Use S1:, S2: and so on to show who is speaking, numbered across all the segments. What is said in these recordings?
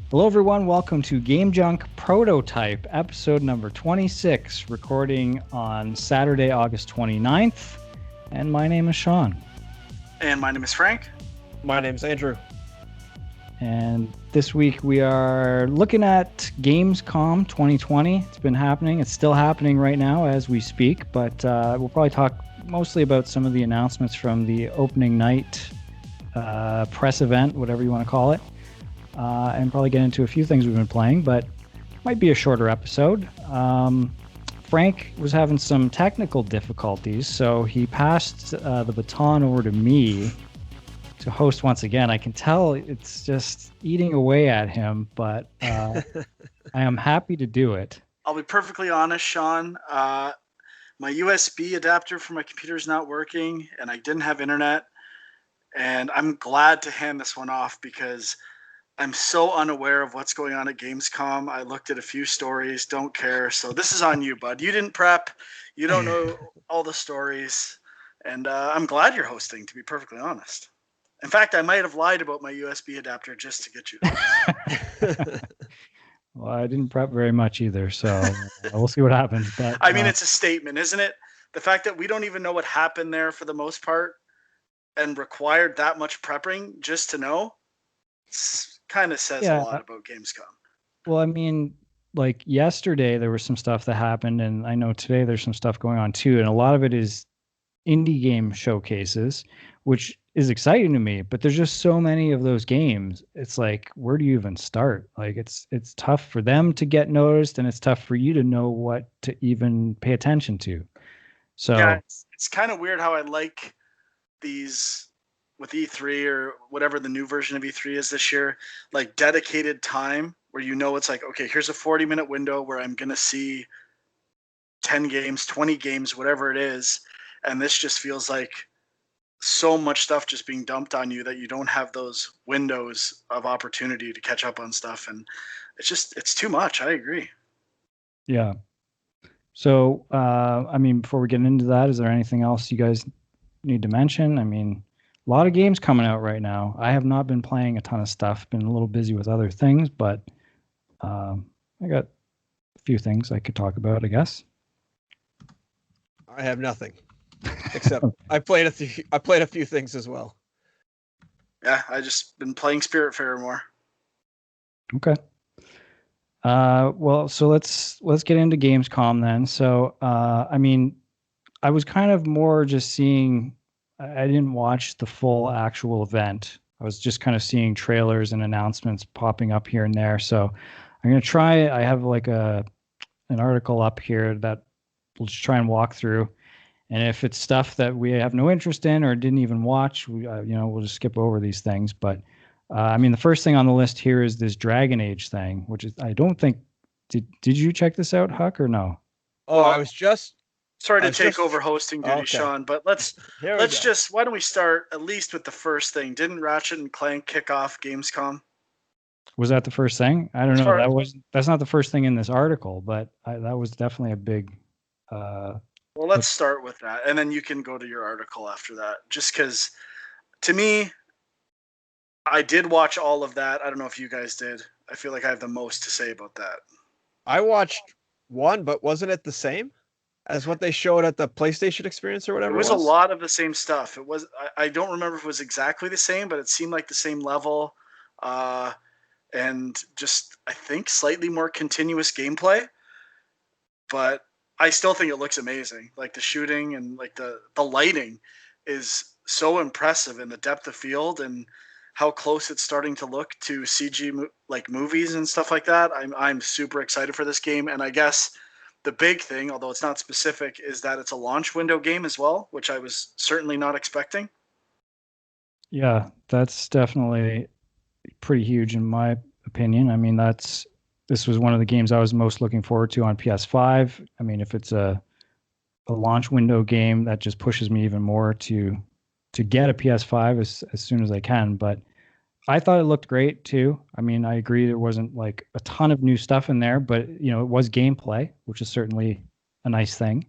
S1: Hello, everyone. Welcome to Game Junk Prototype, episode number 26, recording on Saturday, August 29th. And my name is Sean.
S2: And my name is Frank.
S3: My name's Andrew.
S1: And this week we are looking at Gamescom 2020. It's been happening. It's still happening right now as we speak, but we'll probably talk mostly about some of the announcements from the opening night press event, whatever you want to call it. And probably get into a few things we've been playing, but might be a shorter episode. Frank was having some technical difficulties, so he passed the baton over to me to host once again. I can tell it's just eating away at him, but I am happy to do it.
S2: I'll be perfectly honest, Sean. My USB adapter for my computer is not working, and I didn't have internet. And I'm glad to hand this one off because I'm so unaware of what's going on at Gamescom. I looked at a few stories, don't care. So this is on you, bud. You didn't prep. You don't know all the stories. And I'm glad you're hosting, to be perfectly honest. In fact, I might have lied about my USB adapter just to get you to
S1: Well, I didn't prep very much either, so we'll see what happens. But
S2: I mean, it's a statement, isn't it? The fact that we don't even know what happened there for the most part and required that much prepping just to know kind of says a lot about Gamescom.
S1: Well, I mean, like yesterday there was some stuff that happened, and I know today there's some stuff going on too, and a lot of it is indie game showcases, which is exciting to me, but there's just so many of those games. It's like, where do you even start? Like it's tough for them to get noticed, and it's tough for you to know what to even pay attention to. So
S2: yeah, it's kind of weird how I like these with E3 or whatever the new version of E3 is this year, like dedicated time where it's like, okay, here's a 40-minute window where I'm going to see 10 games, 20 games, whatever it is. And this just feels like so much stuff just being dumped on you that you don't have those windows of opportunity to catch up on stuff. And it's too much. I agree.
S1: Yeah. So, I mean, before we get into that, is there anything else you guys need to mention? I mean, a lot of games coming out right now. I have not been playing a ton of stuff, been a little busy with other things, but I got a few things I could talk about, I guess.
S3: I have nothing, except I played a few things as well.
S2: Yeah, I just been playing Spiritfarer more.
S1: Okay. Well, so let's get into Gamescom then. So, I mean, I was kind of more just seeing. I didn't watch the full actual event. I was just kind of seeing trailers and announcements popping up here and there. So I'm going to try. I have like an article up here that we'll just try and walk through. And if it's stuff that we have no interest in or didn't even watch, we'll just skip over these things. But I mean, the first thing on the list here is this Dragon Age thing, which is, I don't think, did you check this out, Huck, or no?
S3: Oh, I was just...
S2: Sorry to take over hosting duty, okay, Sean, but let's just, why don't we start at least with the first thing? Didn't Ratchet and Clank kick off Gamescom?
S1: Was that the first thing? I don't know. That's not the first thing in this article, but that was definitely a big...
S2: well, let's start with that, and then you can go to your article after that. Just because, to me, I did watch all of that. I don't know if you guys did. I feel like I have the most to say about that.
S3: I watched one, but wasn't it the same as what they showed at the PlayStation Experience or whatever?
S2: It was a lot of the same stuff. It was. I don't remember if it was exactly the same, but it seemed like the same level, and just I think slightly more continuous gameplay. But I still think it looks amazing. Like the shooting and like the lighting is so impressive, and the depth of field and how close it's starting to look to CG like movies and stuff like that. I'm super excited for this game, and I guess the big thing, although it's not specific, is that it's a launch window game as well, which I was certainly not expecting.
S1: Yeah, that's definitely pretty huge in my opinion. I mean, this was one of the games I was most looking forward to on PS5. I mean, if it's a launch window game, that just pushes me even more to get a PS5 as soon as I can. But I thought it looked great too. I mean, I agree there wasn't like a ton of new stuff in there, but it was gameplay, which is certainly a nice thing.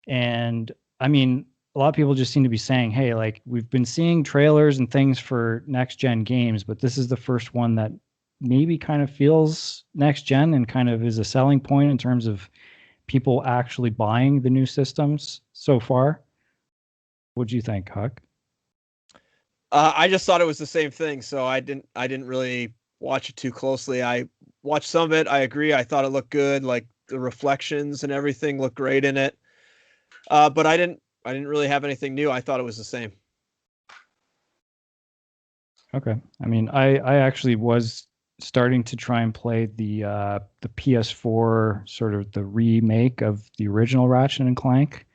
S1: And I mean, a lot of people just seem to be saying, hey, like we've been seeing trailers and things for next gen games, but this is the first one that maybe kind of feels next gen and kind of is a selling point in terms of people actually buying the new systems so far. What do you think, Huck?
S3: I just thought it was the same thing, so I didn't really watch it too closely. I watched some of it. I agree. I thought it looked good, like the reflections and everything looked great in it. But I didn't really have anything new. I thought it was the same.
S1: Okay. I mean, I actually was starting to try and play the PS4 sort of the remake of the original Ratchet and Clank.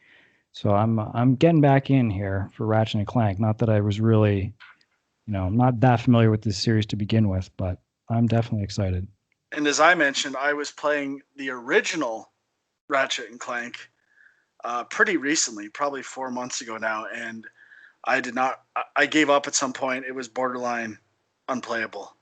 S1: So I'm getting back in here for Ratchet and Clank. Not that I was really, I'm not that familiar with this series to begin with, but I'm definitely excited.
S2: And as I mentioned, I was playing the original Ratchet and Clank pretty recently, probably 4 months ago now, and I did not. I gave up at some point. It was borderline unplayable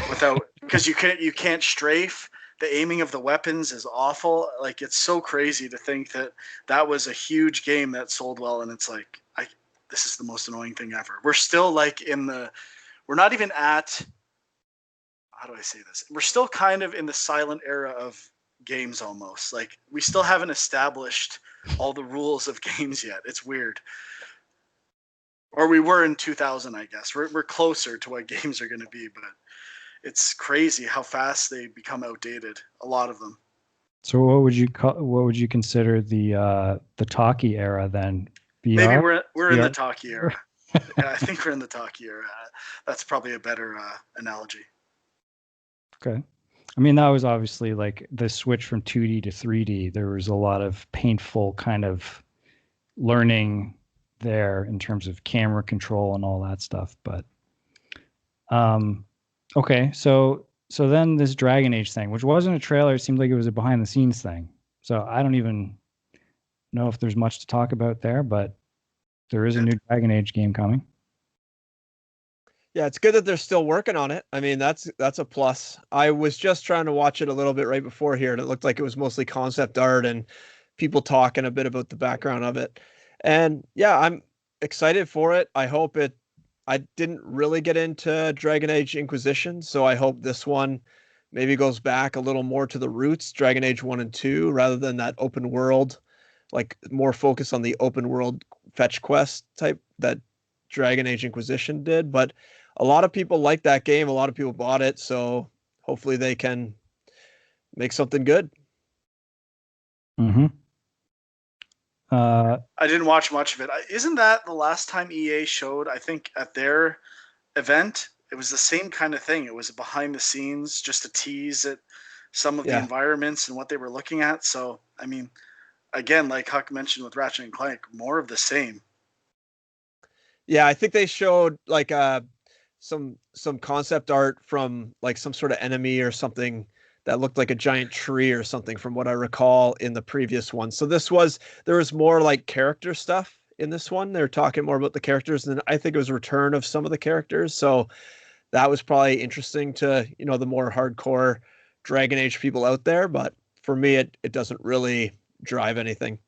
S2: without because you can't strafe. The aiming of the weapons is awful. Like it's so crazy to think that that was a huge game that sold well, and it's like this is the most annoying thing ever. We're still like we're not even at, how do I say this? We're still kind of in the silent era of games almost. Like we still haven't established all the rules of games yet. It's weird. Or we were in 2000, I guess. We're closer to what games are going to be, but it's crazy how fast they become outdated. A lot of them.
S1: So what would you consider the talkie era then?
S2: Maybe
S1: VR?
S2: we're in the
S1: VR?
S2: talkie era. Yeah, I think we're in the talkie era. That's probably a better analogy.
S1: Okay. I mean, that was obviously like the switch from 2D to 3D. There was a lot of painful kind of learning there in terms of camera control and all that stuff. But um, okay, so then this Dragon Age thing, which wasn't a trailer, it seemed like it was a behind the scenes thing. So I don't even know if there's much to talk about there, but there is a new Dragon Age game coming.
S3: Yeah, it's good that they're still working on it. I mean, that's a plus. I was just trying to watch it a little bit right before here, and it looked like it was mostly concept art and people talking a bit about the background of it. And yeah, I'm excited for it. I hope it. I didn't really get into Dragon Age Inquisition, so I hope this one maybe goes back a little more to the roots, Dragon Age 1 and 2, rather than that open world, like more focus on the open world fetch quest type that Dragon Age Inquisition did. But a lot of people like that game. A lot of people bought it, so hopefully they can make something good.
S1: Mm-hmm.
S2: I didn't watch much of it. Isn't that the last time EA showed? I think at their event, it was the same kind of thing. It was behind the scenes, just to tease at some of the
S3: Yeah,
S2: environments and what they were looking at. So, I mean, again, like Huck mentioned with Ratchet and Clank, more of the same.
S3: yeah. I think they showed like some concept art from like some sort of enemy or something that looked like a giant tree or something from what I recall in the previous one. So there was more like character stuff in this one. They're talking more about the characters, and I think it was a return of some of the characters. So that was probably interesting to, the more hardcore Dragon Age people out there. But for me, it doesn't really drive anything.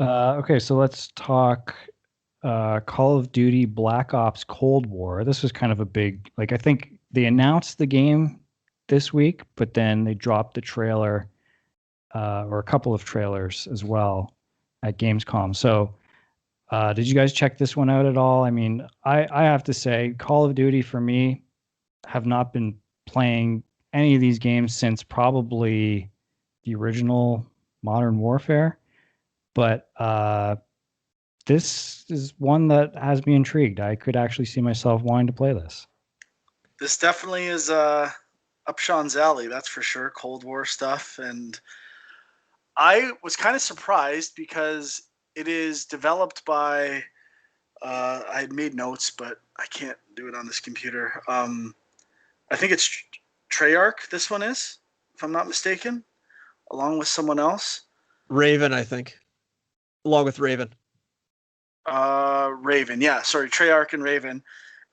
S1: okay, so let's talk Call of Duty Black Ops Cold War. This was kind of a big, like, I think they announced the game this week, but then they dropped the trailer or a couple of trailers as well at Gamescom. So, did you guys check this one out at all? I mean, I have to say, Call of Duty for me have not been playing any of these games since probably the original Modern Warfare. But this is one that has me intrigued. I could actually see myself wanting to play this.
S2: This definitely is up Sean's alley, that's for sure. Cold War stuff, and I was kind of surprised because it is developed by. I had made notes, but I can't do it on this computer. I think it's Treyarch. This one is, if I'm not mistaken, along with someone else.
S3: Raven, I think, along with Raven.
S2: Raven, yeah, sorry, Treyarch and Raven.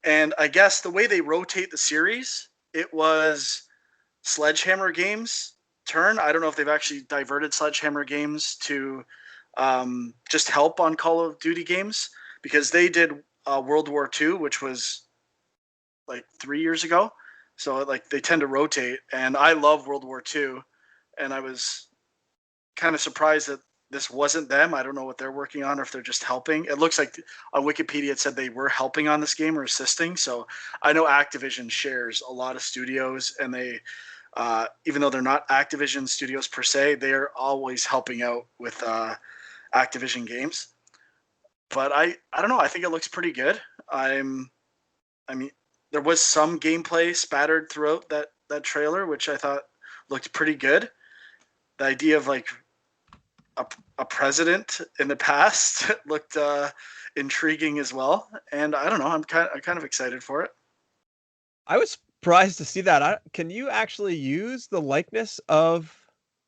S2: And I guess the way they rotate the series, it was Sledgehammer Games' turn. I don't know if they've actually diverted Sledgehammer Games to just help on Call of Duty games because they did World War II, which was like 3 years ago. So like they tend to rotate, and I love World War II, and I was kind of surprised that this wasn't them. I don't know what they're working on or if they're just helping. It looks like on Wikipedia it said they were helping on this game or assisting. So I know Activision shares a lot of studios, and they, even though they're not Activision studios per se, they are always helping out with Activision games. But I don't know. I think it looks pretty good. I mean, there was some gameplay spattered throughout that trailer, which I thought looked pretty good. The idea of like a president in the past looked intriguing as well, and I don't know. I'm kind of excited for it.
S3: I was surprised to see that. Can you actually use the likeness of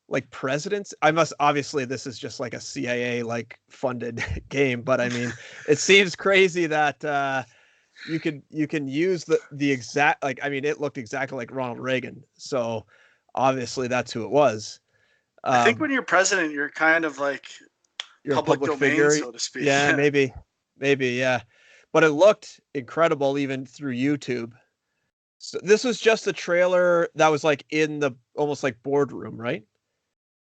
S3: like presidents? I must obviously this is just like a CIA like funded game, but I mean, it seems crazy that you can use the exact like. I mean, it looked exactly like Ronald Reagan, so obviously that's who it was.
S2: I think when you're president, you're kind of like
S3: you're
S2: public
S3: a public
S2: domain,
S3: figure,
S2: so to speak.
S3: yeah, maybe, yeah. But it looked incredible even through YouTube. So this was just a trailer that was like in the almost like boardroom, right?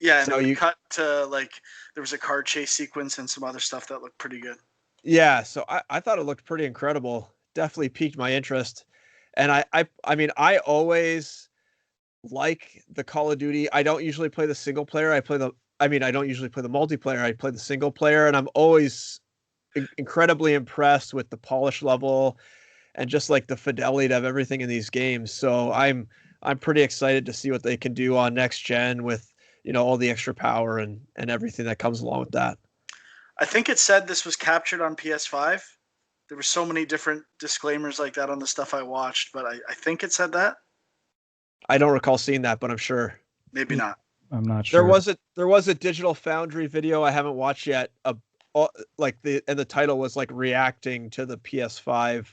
S2: Yeah, and
S3: so
S2: then we
S3: you
S2: cut to like there was a car chase sequence and some other stuff that looked pretty good.
S3: yeah. So I thought it looked pretty incredible. Definitely piqued my interest, and I mean I always like the Call of Duty. I don't usually play the single player. I don't usually play the multiplayer. I play the single player, and I'm always incredibly impressed with the polish level and just like the fidelity of everything in these games. So I'm pretty excited to see what they can do on next gen with, you know, all the extra power and everything that comes along with that.
S2: I think it said this was captured on PS5. There were so many different disclaimers like that on the stuff I watched, but I think it said that.
S3: I don't recall seeing that, but I'm sure.
S2: Maybe not.
S1: I'm not sure.
S3: There was a Digital Foundry video I haven't watched yet. The title was like reacting to the PS5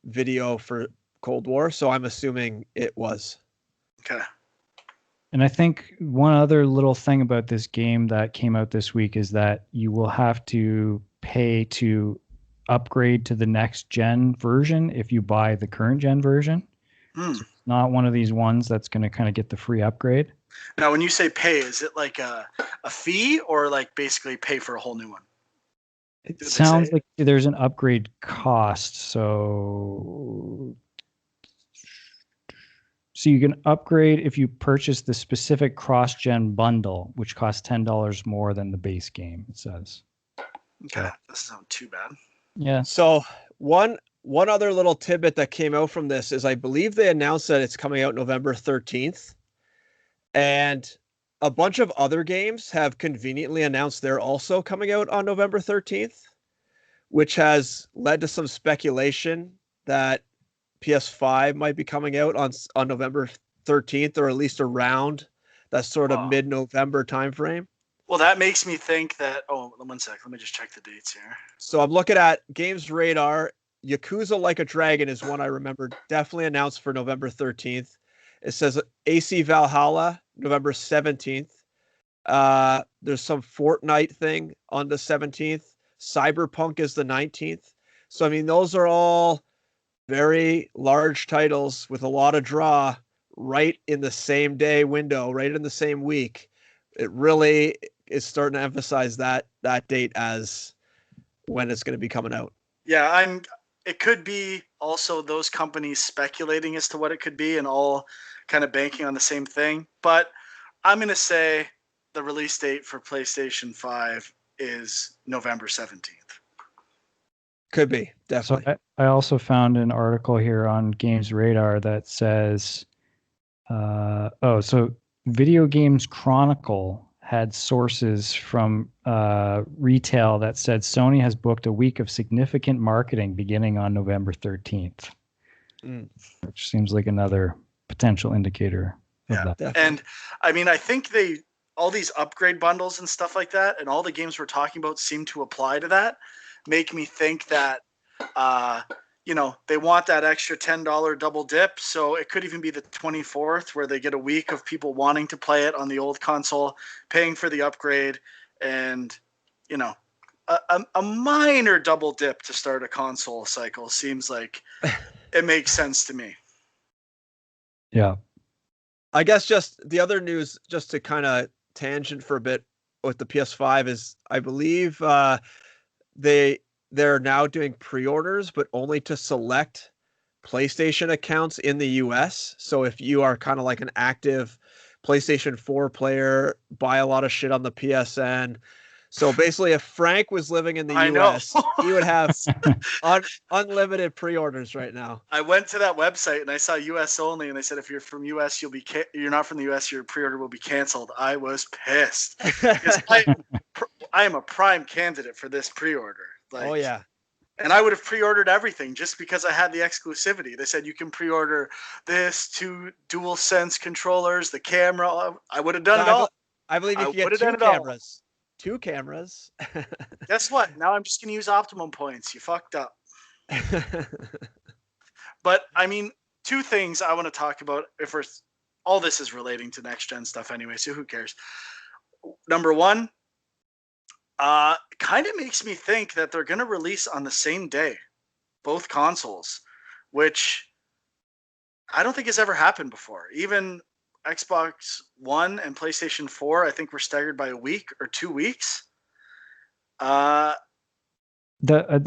S3: video for Cold War, so I'm assuming it was.
S2: Okay.
S1: And I think one other little thing about this game that came out this week is that you will have to pay to upgrade to the next gen version if you buy the current gen version. So it's not one of these ones that's going to kind of get the free upgrade.
S2: Now, when you say pay, is it like a fee or like basically pay for a whole new one?
S1: It sounds like there's an upgrade cost. So you can upgrade if you purchase the specific cross-gen bundle, which costs $10 more than the base game, it says.
S2: Okay, that doesn't sound too bad.
S1: Yeah.
S3: So one other little tidbit that came out from this is I believe they announced that it's coming out November 13th. And a bunch of other games have conveniently announced they're also coming out on November 13th, which has led to some speculation that PS5 might be coming out on November 13th, or at least around that sort of mid-November timeframe.
S2: Well, that makes me think that. Oh, 1 sec. Let me just check the dates here.
S3: So I'm looking at Games Radar. Yakuza Like a Dragon is one I remember definitely announced for November 13th. It says AC Valhalla, November 17th. There's some Fortnite thing on the 17th. Cyberpunk is the 19th. So, I mean, those are all very large titles with a lot of draw right in the same day window, right in the same week. It really is starting to emphasize that date as when it's going to be coming out.
S2: Yeah, it could be also those companies speculating as to what it could be and all kind of banking on the same thing. But I'm going to say the release date for PlayStation 5 is November 17th.
S3: Could be, definitely.
S1: So I also found an article here on Games Radar that says, so Video Games Chronicle had sources from retail that said Sony has booked a week of significant marketing beginning on November 13th, which seems like another potential indicator of that.
S3: Definitely.
S2: And I mean, I think all these upgrade bundles and stuff like that, and all the games we're talking about seem to apply to that, make me think that, they want that extra $10 double dip. So it could even be the 24th where they get a week of people wanting to play it on the old console, paying for the upgrade, and, a minor double dip to start a console cycle seems like it makes sense to me.
S1: Yeah.
S3: I guess just the other news, just to kind of tangent for a bit with the PS5 is, I believe they're now doing pre-orders, but only to select PlayStation accounts in the US. So if you are kind of like an active PlayStation 4 player, buy a lot of shit on the PSN. So basically, if Frank was living in the
S2: I know.
S3: US, he would have unlimited pre-orders right now.
S2: I went to that website and I saw US only, and they said if you're from US, you're not from the US, your pre-order will be canceled. I was pissed because I am a prime candidate for this pre-order.
S3: Oh yeah.
S2: And I would have pre-ordered everything just because I had the exclusivity. They said you can pre-order this, 2 DualSense controllers, the camera. I would have done it all.
S3: I believe you can get 2 cameras. 2 cameras.
S2: Guess what? Now I'm just going to use Optimum points. You fucked up. But I mean, 2 things I want to talk about. All this is relating to next gen stuff anyway, so who cares? Number 1, kind of makes me think that they're going to release on the same day, both consoles, which I don't think has ever happened before. Even Xbox One and PlayStation 4, I think were staggered by a week or 2 weeks.
S1: The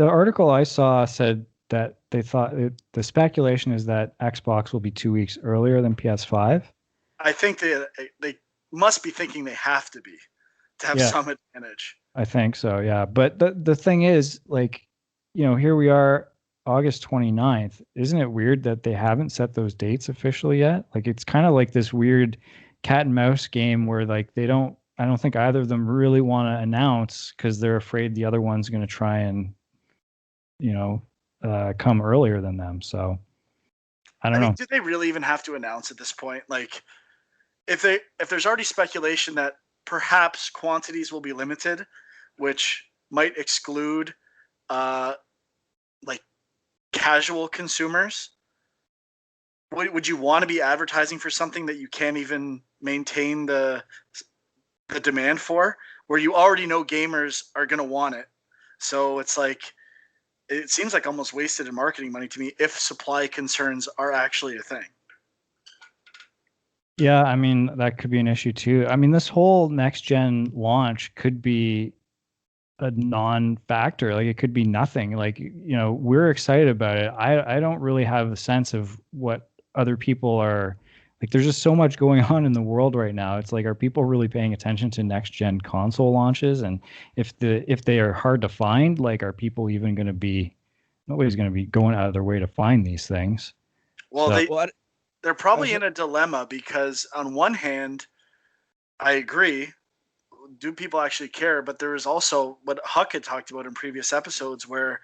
S1: article I saw said that they thought the speculation is that Xbox will be 2 weeks earlier than PS5.
S2: I think they must be thinking they have to be to have some advantage.
S1: I think so, yeah. But the thing is, like, here we are, August 29th. Isn't it weird that they haven't set those dates officially yet? Like, it's kind of like this weird cat and mouse game where, like, I don't think either of them really want to announce because they're afraid the other one's going to try and, come earlier than them. So I don't know.
S2: Do they really even have to announce at this point? Like, if there's already speculation that perhaps quantities will be limited, which might exclude like casual consumers, would you want to be advertising for something that you can't even maintain the demand for, where you already know gamers are going to want it? So it's like, it seems like almost wasted in marketing money to me if supply concerns are actually a thing.
S1: Yeah, I mean, that could be an issue too. I mean, this whole next gen launch could be a non-factor. Like, it could be nothing. Like, we're excited about it. I don't really have a sense of what other people are like. There's just so much going on in the world right now. It's like, are people really paying attention to next gen console launches? And if they are hard to find, like, are people even going to be? Nobody's going to be going out of their way to find these things.
S2: Well, they're probably in a dilemma because on one hand, I agree. Do people actually care? But there is also what Huck had talked about in previous episodes, where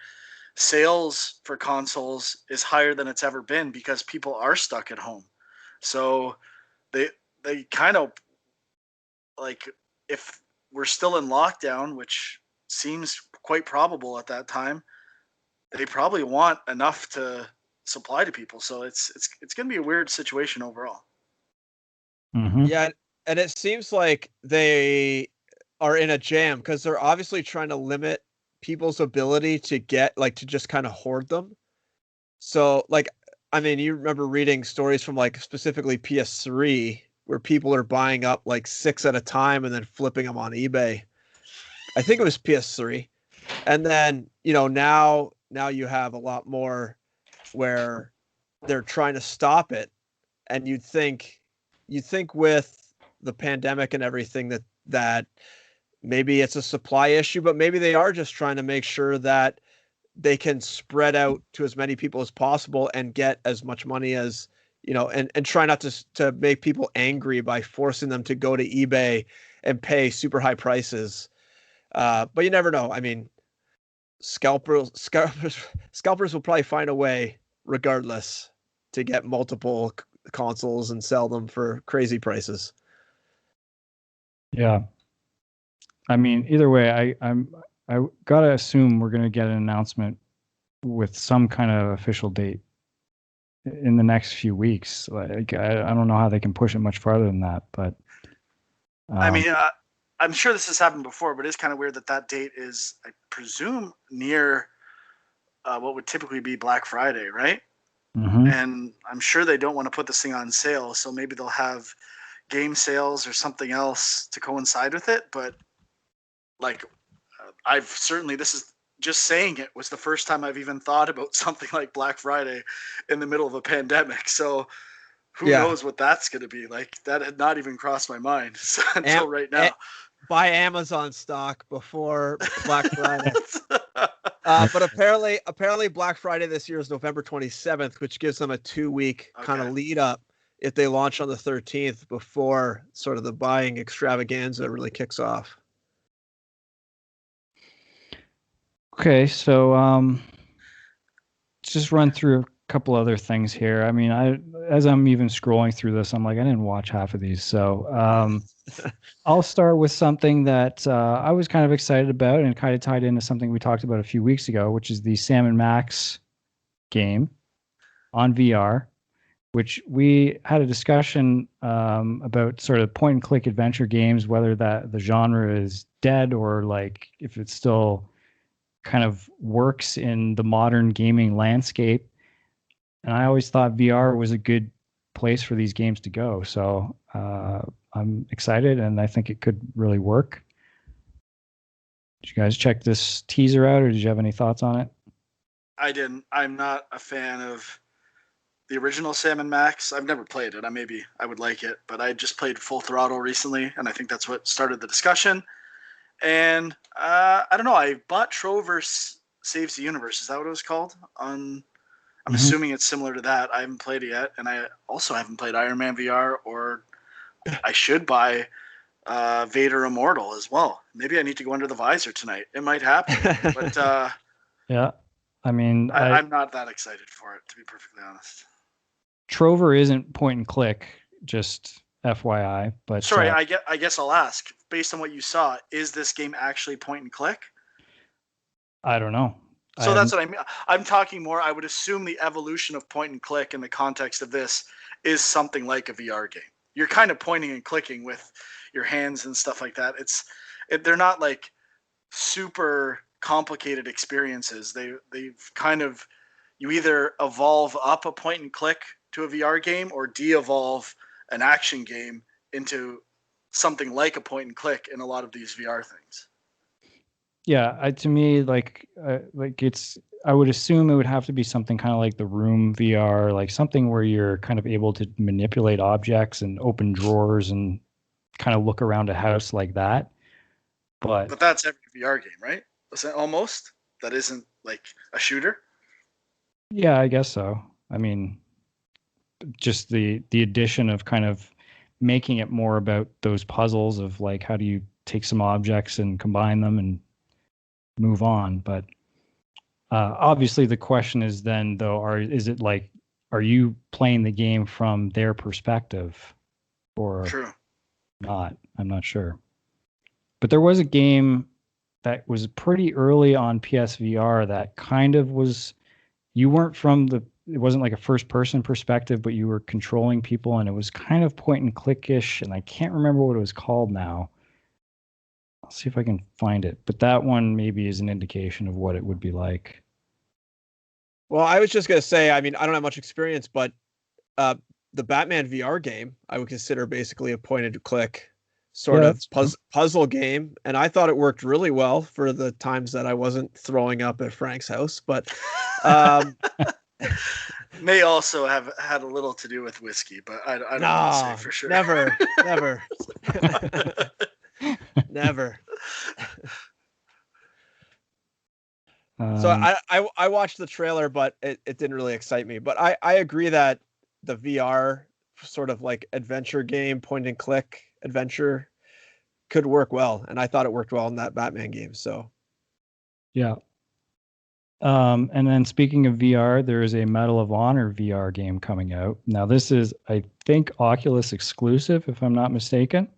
S2: sales for consoles is higher than it's ever been because people are stuck at home. So they kind of, like, if we're still in lockdown, which seems quite probable at that time, they probably want enough to supply to people. So it's going to be a weird situation overall.
S1: Mm-hmm.
S3: Yeah, and it seems like they are in a jam because they're obviously trying to limit people's ability to to just kind of hoard them. So, like, I mean, you remember reading stories from, like, specifically PS3 where people are buying up like 6 at a time and then flipping them on eBay. I think it was PS3. And then, now you have a lot more where they're trying to stop it. And you'd think with the pandemic and everything that maybe it's a supply issue, but maybe they are just trying to make sure that they can spread out to as many people as possible and get as much money as, and try not to make people angry by forcing them to go to eBay and pay super high prices. But you never know. I mean, scalpers will probably find a way regardless to get multiple consoles and sell them for crazy prices.
S1: Yeah. I mean, either way, I gotta assume we're gonna get an announcement with some kind of official date in the next few weeks. Like, I don't know how they can push it much farther than that, but
S2: I mean, I'm sure this has happened before, but it's kind of weird that date is, I presume, near what would typically be Black Friday, right? And I'm sure they don't want to put this thing on sale, so maybe they'll have game sales or something else to coincide with it. But like, I've certainly, this is just saying it was the first time I've even thought about something like Black Friday in the middle of a pandemic. So who knows what that's going to be like? That had not even crossed my mind until right now.
S3: Buy Amazon stock before Black Friday. But apparently Black Friday this year is November 27th, which gives them a 2-week kind of lead up if they launch on the 13th before sort of the buying extravaganza really kicks off.
S1: Okay, so let's just run through a couple other things here. I mean, as I'm even scrolling through this, I'm like, I didn't watch half of these. So I'll start with something that I was kind of excited about and kind of tied into something we talked about a few weeks ago, which is the Sam & Max game on VR, which we had a discussion about sort of point and click adventure games, whether that the genre is dead or like if it's still kind of works in the modern gaming landscape. And I always thought VR was a good place for these games to go. So I'm excited, and I think it could really work. Did you guys check this teaser out, or did you have any thoughts on it?
S2: I didn't. I'm not a fan of the original Sam & Max. I've never played it. Maybe I would like it, but I just played Full Throttle recently, and I think that's what started the discussion. And I don't know. I bought Trover Saves the Universe. Is that what it was called? I'm assuming it's similar to that. I haven't played it yet, and I also haven't played Iron Man VR, or I should buy Vader Immortal as well. Maybe I need to go under the visor tonight. It might happen, but
S1: yeah. I mean,
S2: I'm not that excited for it, to be perfectly honest.
S1: Trover isn't point and click, just FYI. But
S2: sorry, I guess I'll ask. Based on what you saw, is this game actually point and click?
S1: I don't know.
S2: So that's what I mean. I'm talking more. I would assume the evolution of point and click in the context of this is something like a VR game. You're kind of pointing and clicking with your hands and stuff like that. They're not like super complicated experiences. They've kind of, you either evolve up a point and click to a VR game or de-evolve an action game into something like a point and click in a lot of these VR things.
S1: Yeah, to me, I would assume it would have to be something kind of like the Room VR, like something where you're kind of able to manipulate objects and open drawers and kind of look around a house like that. But
S2: that's every VR game, right? Almost. That isn't like a shooter.
S1: Yeah, I guess so. I mean, just the addition of kind of making it more about those puzzles of like, how do you take some objects and combine them and move on. But obviously the question is then though, are you playing the game from their perspective or
S2: True.
S1: not? I'm not sure. But there was a game that was pretty early on PSVR that kind of was, you weren't it wasn't like a first person perspective, but you were controlling people and it was kind of point and click-ish, and I can't remember what it was called now. I'll see if I can find it. But that one maybe is an indication of what it would be like.
S3: Well, I was just going to say, I mean, I don't have much experience, but the Batman VR game, I would consider basically a point and click sort of puzzle game. And I thought it worked really well for the times that I wasn't throwing up at Frank's house. But
S2: may also have had a little to do with whiskey, but I don't want to say for sure.
S3: Never. Never. So I watched the trailer, but it didn't really excite me. But I agree that the VR sort of like adventure game, point and click adventure could work well. And I thought it worked well in that Batman game. So
S1: yeah. And then speaking of VR, there is a Medal of Honor VR game coming out. Now this is, I think, Oculus exclusive, if I'm not mistaken.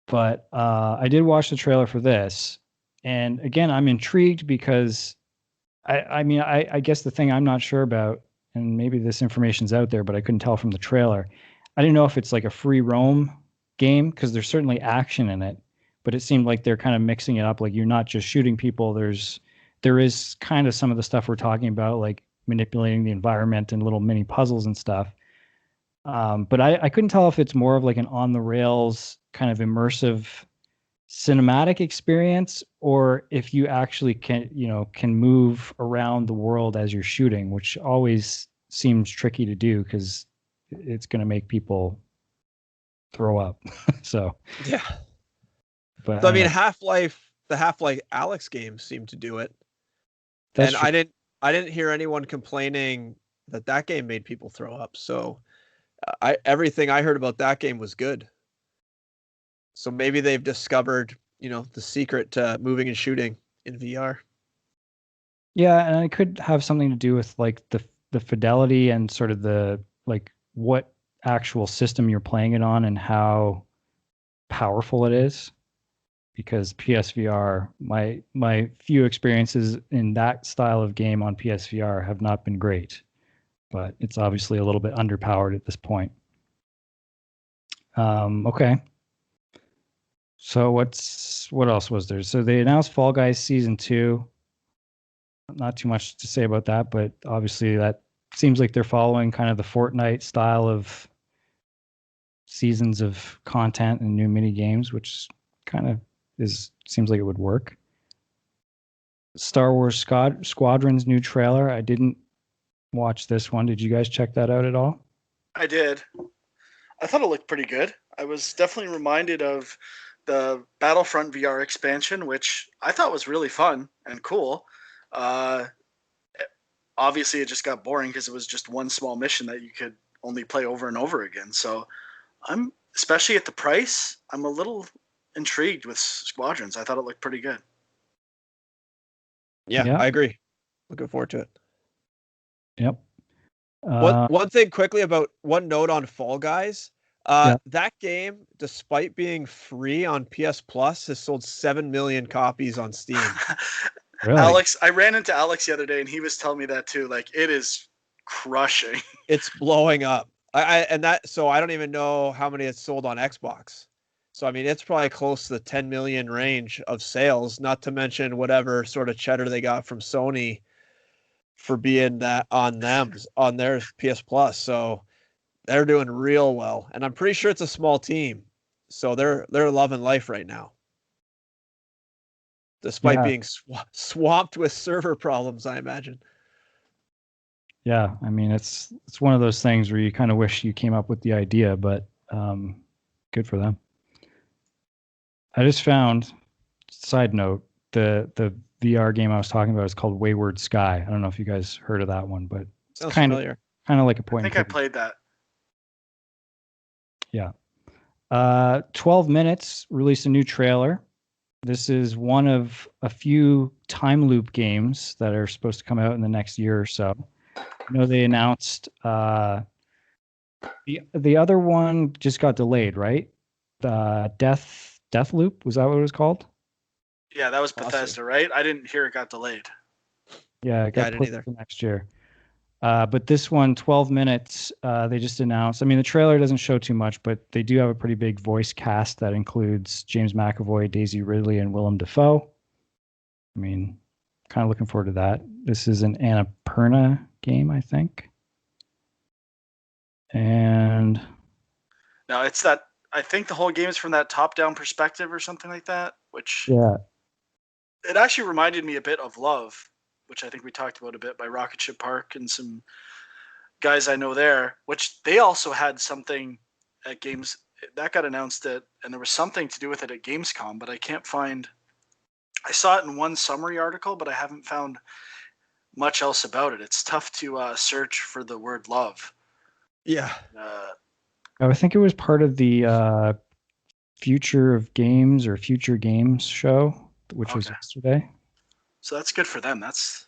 S1: But I did watch the trailer for this. And again, I'm intrigued because I guess the thing I'm not sure about, and maybe this information's out there, but I couldn't tell from the trailer. I didn't know if it's like a free roam game, because there's certainly action in it, but it seemed like they're kind of mixing it up. Like you're not just shooting people. There is kind of some of the stuff we're talking about, like manipulating the environment and little mini puzzles and stuff. But I couldn't tell if it's more of like an on the rails kind of immersive cinematic experience, or if you actually can move around the world as you're shooting, which always seems tricky to do because it's going to make people throw up. So
S3: yeah.
S1: But
S3: So, I mean, the Half-Life Alex games seem to do it.
S1: That's
S3: and
S1: true.
S3: I didn't hear anyone complaining that game made people throw up. So everything I heard about that game was good. So maybe they've discovered, the secret to moving and shooting in VR.
S1: Yeah, and it could have something to do with like the fidelity and sort of the like what actual system you're playing it on and how powerful it is. Because PSVR, my few experiences in that style of game on PSVR have not been great, but it's obviously a little bit underpowered at this point. Okay. So what else was there? So they announced Fall Guys Season 2. Not too much to say about that, but obviously that seems like they're following kind of the Fortnite style of seasons of content and new mini games, which kind of seems like it would work. Star Wars Squadron's new trailer. I didn't watch this one. Did you guys check that out at all?
S2: I did. I thought it looked pretty good. I was definitely reminded of the Battlefront VR expansion, which I thought was really fun and cool. Obviously, it just got boring because it was just one small mission that you could only play over and over again. So I'm, especially at the price, I'm a little intrigued with Squadrons. I thought it looked pretty good.
S3: Yeah, I agree. Looking forward to it.
S1: Yep.
S3: One thing quickly about one note on Fall Guys. That game, despite being free on PS Plus, has sold 7 million copies on Steam.
S1: Really?
S2: Alex, I ran into Alex the other day, and he was telling me that too. Like, it is crushing.
S3: It's blowing up. So I don't even know how many it's sold on Xbox. So I mean, it's probably close to the 10 million range of sales. Not to mention whatever sort of cheddar they got from Sony for being that on their PS Plus. So they're doing real well, and I'm pretty sure it's a small team, so they're loving life right now, despite being swamped with server problems, I imagine.
S1: Yeah, I mean it's one of those things where you kind of wish you came up with the idea, but good for them. I just found, side note, the VR game I was talking about is called Wayward Sky. I don't know if you guys heard of that one, but it's kind of like a point.
S2: I think I played that.
S1: Yeah. 12 Minutes released a new trailer. This is one of a few time loop games that are supposed to come out in the next year or so. They announced the other one just got delayed, right? Death Loop, was that what it was called?
S2: Yeah, that was Bethesda, right? I didn't hear it got delayed.
S1: Yeah, it got pushed to next year. But this one, 12 Minutes, they just announced. I mean, the trailer doesn't show too much, but they do have a pretty big voice cast that includes James McAvoy, Daisy Ridley, and Willem Dafoe. I mean, kind of looking forward to that. This is an Annapurna game, I think. And
S2: now it's that, I think the whole game is from that top-down perspective or something like that, which it actually reminded me a bit of Love, which I think we talked about a bit, by Rocket Ship Park and some guys I know there, which they also had something at games that got announced and there was something to do with it at Gamescom, but I can't find. I saw it in one summary article, but I haven't found much else about it. It's tough to search for the word love.
S3: Yeah.
S1: I think it was part of the Future of Games or Future Games show, which was yesterday.
S2: So that's good for them. That's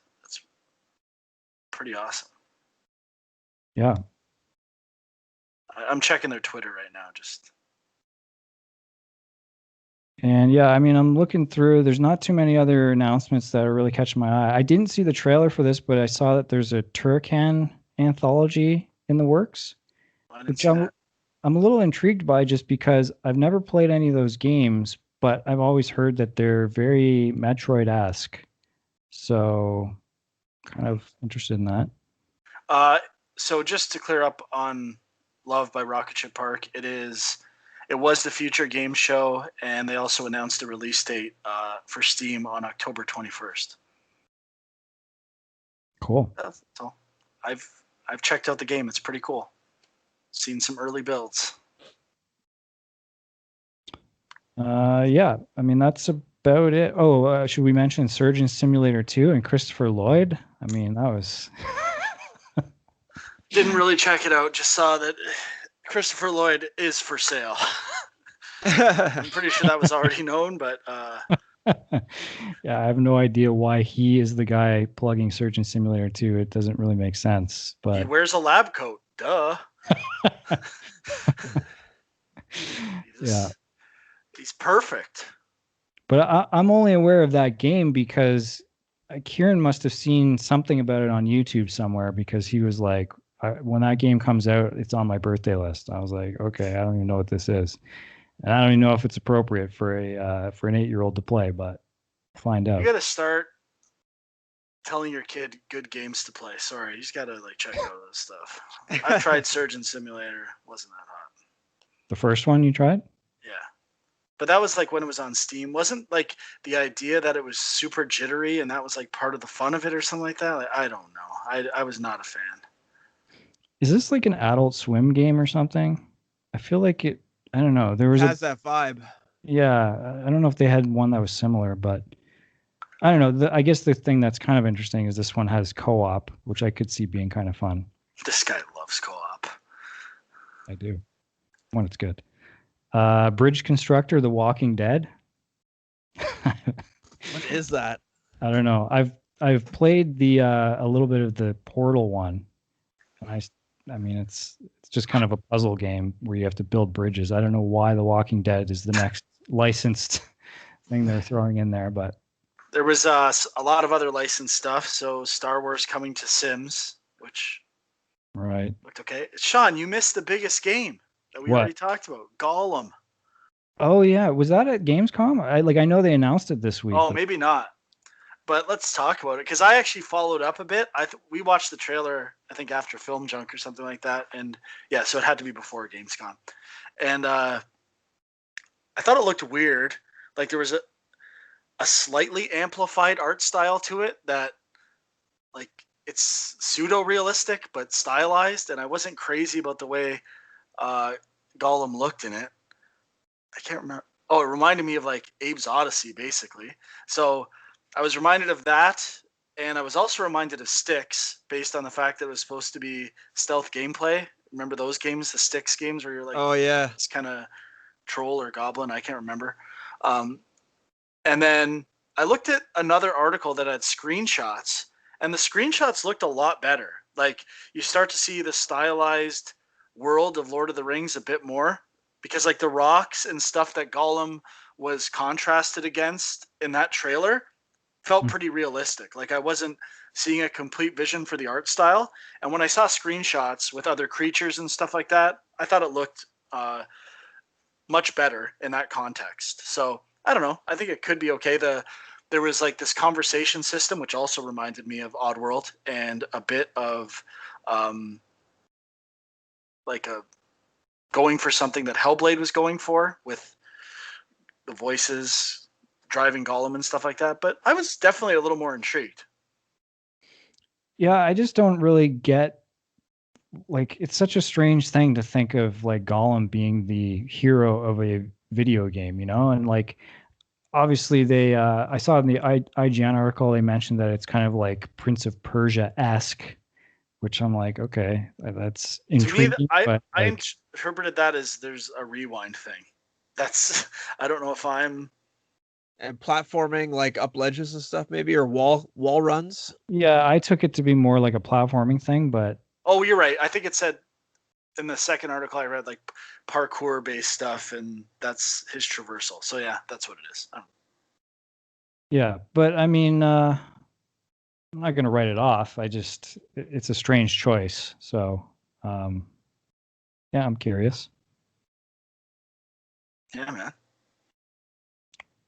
S2: pretty awesome.
S1: Yeah.
S2: I'm checking their Twitter right now, just.
S1: And yeah, I mean, I'm looking through. There's not too many other announcements that are really catching my eye. I didn't see the trailer for this, but I saw that there's a Turrican anthology in the works, which I'm a little intrigued by, just because I've never played any of those games, but I've always heard that they're very Metroid-esque. So kind of interested in that.
S2: So just to clear up on Love by Rocket Ship Park, it was the Future Game Show, and they also announced a release date for Steam on October 21st.
S1: Cool.
S2: So I've checked out the game. It's pretty cool. Seen some early builds.
S1: Yeah, I mean that's about it. Oh, should we mention Surgeon Simulator 2 and Christopher Lloyd? I mean, that was
S2: Didn't really check it out. Just saw that Christopher Lloyd is for sale. I'm pretty sure that was already known, but
S1: yeah, I have no idea why he is the guy plugging Surgeon Simulator 2. It doesn't really make sense,
S2: he
S1: but
S2: wears a lab coat. Duh.
S1: yeah.
S2: He's perfect.
S1: But I'm only aware of that game because Kieran must have seen something about it on YouTube somewhere, because he was like, when that game comes out, it's on my birthday list. I was like, okay, I don't even know what this is. And I don't even know if it's appropriate for an 8-year-old to play, but find out.
S2: You got to start telling your kid good games to play. Sorry, you just got to check out this stuff. I've tried Surgeon Simulator. Wasn't that hot.
S1: The first one you tried?
S2: Yeah. But that was when it was on Steam. Wasn't the idea that it was super jittery and that was part of the fun of it or something like that? I don't know. I was not a fan.
S1: Is this an Adult Swim game or something? I feel like it. I don't know. There was
S3: has that vibe.
S1: Yeah, I don't know if they had one that was similar, but I don't know. I guess the thing that's kind of interesting is this one has co-op, which I could see being kind of fun.
S2: This guy loves co-op.
S1: I do. When it's good. Bridge Constructor, The Walking Dead.
S3: What is that?
S1: I don't know. I've played a little bit of the Portal one. And I mean it's just kind of a puzzle game where you have to build bridges. I don't know why The Walking Dead is the next licensed thing they're throwing in there, but
S2: there was a lot of other licensed stuff. So Star Wars coming to Sims, which
S1: right
S2: looked okay. Sean, you missed the biggest game that we already talked about, Gollum.
S1: Oh yeah, was that at Gamescom? I know they announced it this week.
S2: Oh, maybe not. But let's talk about it, because I actually followed up a bit. We watched the trailer, I think, after Film Junk or something like that, and yeah, so it had to be before Gamescom. And I thought it looked weird. There was a slightly amplified art style to it that, it's pseudo-realistic but stylized, and I wasn't crazy about the way Gollum looked in it. I can't remember. Oh, it reminded me of Abe's Odyssey, basically. So I was reminded of that, and I was also reminded of Styx, based on the fact that it was supposed to be stealth gameplay. Remember those games, the Styx games, where you're
S3: oh yeah,
S2: this kind of troll or goblin? I can't remember. And then I looked at another article that had screenshots, and the screenshots looked a lot better. You start to see the stylized world of Lord of the Rings a bit more, because the rocks and stuff that Gollum was contrasted against in that trailer felt pretty realistic. I wasn't seeing a complete vision for the art style. And when I saw screenshots with other creatures and stuff like that, I thought it looked much better in that context. So I don't know. I think it could be okay. There was this conversation system, which also reminded me of Oddworld, and a bit of a going for something that Hellblade was going for, with the voices driving Gollum and stuff like that. But I was definitely a little more intrigued.
S1: Yeah, I just don't really get, it's such a strange thing to think of Gollum being the hero of a video game, and obviously they I saw in the IGN article they mentioned that it's kind of Prince of Persia-esque, which I'm okay, that's intriguing.
S2: To me, I interpreted that as there's a rewind thing. That's I don't know if I'm
S3: and platforming up ledges and stuff, maybe, or wall runs.
S1: Yeah, I took it to be more like a platforming thing, but
S2: oh, you're right. I think it said in the second article I read parkour based stuff, and that's his traversal. So yeah, that's what it is.
S1: Yeah, but I mean, I'm not going to write it off. It's a strange choice. So, yeah, I'm curious.
S2: Yeah, man.